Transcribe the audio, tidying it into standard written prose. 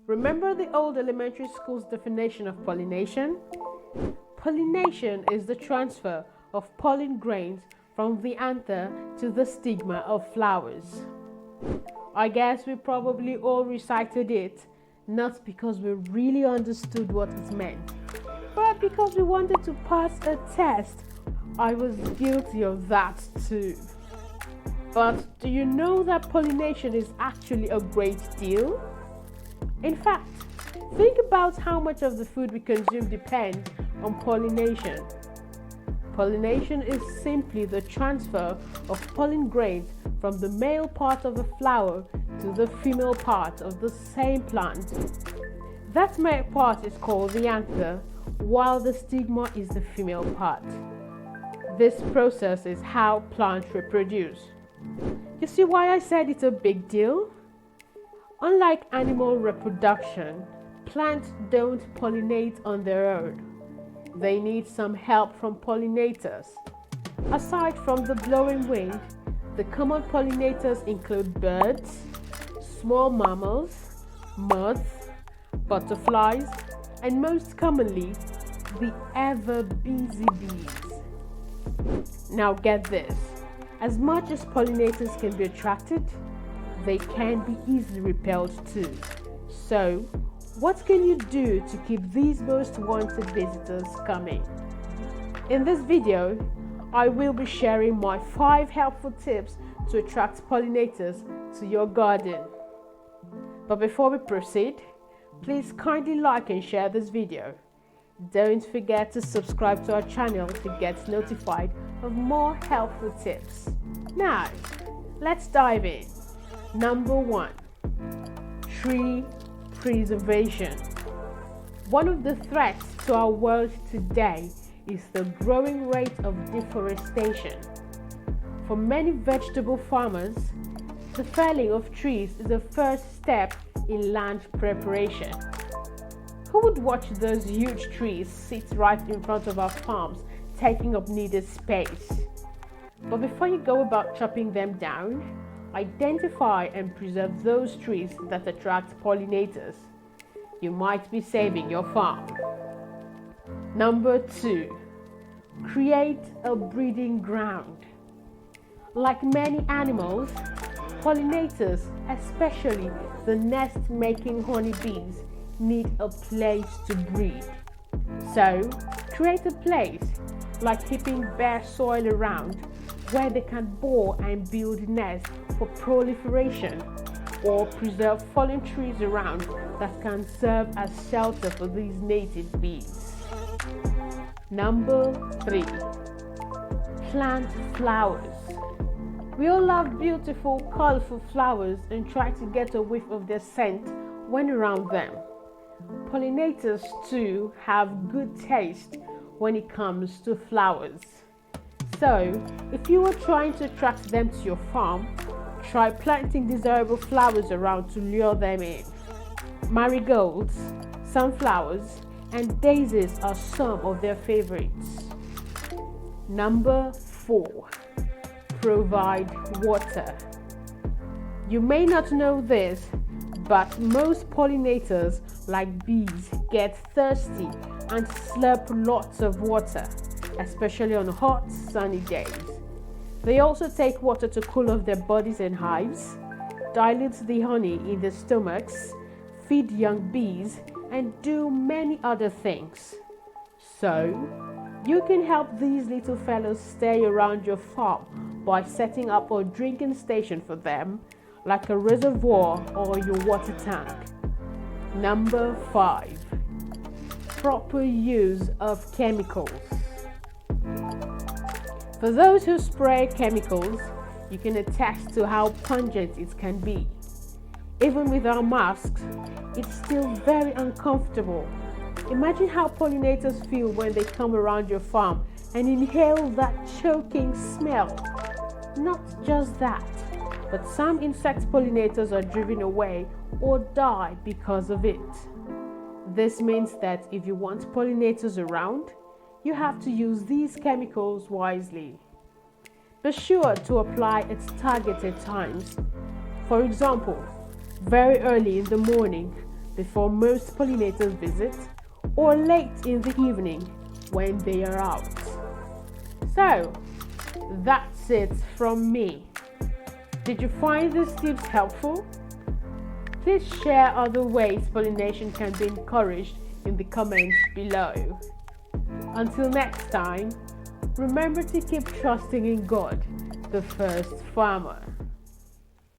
Remember the old elementary school's definition of pollination? Pollination is the transfer of pollen grains from the anther to the stigma of flowers. I guess we probably all recited it, not because we really understood what it meant, but because we wanted to pass a test. I was guilty of that too. But do you know that pollination is actually a great deal? In fact, think about how much of the food we consume depends on pollination. Pollination is simply the transfer of pollen grains from the male part of a flower to the female part of the same plant. That male part is called the anther, while the stigma is the female part. This process is how plants reproduce. You see why I said it's a big deal? Unlike animal reproduction, plants don't pollinate on their own. They need some help from pollinators. Aside from the blowing wind, the common pollinators include birds, small mammals, moths, butterflies, and most commonly, the ever busy bees. Now get this, as much as pollinators can be attracted, they can be easily repelled too. So, what can you do to keep these most wanted visitors coming? In this video, I will be sharing my 5 helpful tips to attract pollinators to your garden. But before we proceed, please kindly like and share this video. Don't forget to subscribe to our channel to get notified of more helpful tips. Now, let's dive in. Number 1. Tree preservation. One of the threats to our world today is the growing rate of deforestation. For many vegetable farmers, the felling of trees is the first step in land preparation. Who would watch those huge trees sit right in front of our farms, taking up needed space? But before you go about chopping them down, identify and preserve those trees that attract pollinators. You might be saving your farm. Number 2. Create a breeding ground. Like many animals, pollinators, especially the nest-making honeybees, need a place to breed. So, create a place, like heaping bare soil around, where they can bore and build nests for proliferation, or preserve fallen trees around that can serve as shelter for these native bees. Number 3. Plant flowers. We all love beautiful, colorful flowers and try to get a whiff of their scent when around them. Pollinators too have good taste when it comes to flowers. So, if you are trying to attract them to your farm, try planting desirable flowers around to lure them in. Marigolds, sunflowers, and daisies are some of their favorites. Number 4. Provide water. You may not know this, but most pollinators, like bees, get thirsty and slurp lots of water, especially on hot, sunny days. They also take water to cool off their bodies and hives, dilute the honey in their stomachs, feed young bees, and do many other things. So, you can help these little fellows stay around your farm by setting up a drinking station for them, like a reservoir or your water tank. Number 5. Proper use of chemicals. For those who spray chemicals, you can attest to how pungent it can be. Even with our masks, it's still very uncomfortable. Imagine how pollinators feel when they come around your farm and inhale that choking smell. Not just that, but some insect pollinators are driven away or die because of it. This means that if you want pollinators around, you have to use these chemicals wisely. Be sure to apply at targeted times. For example, very early in the morning before most pollinators visit, or late in the evening when they are out. So, that's it from me. Did you find these tips helpful? Please share other ways pollination can be encouraged in the comments below. Until next time, remember to keep trusting in God, the first farmer.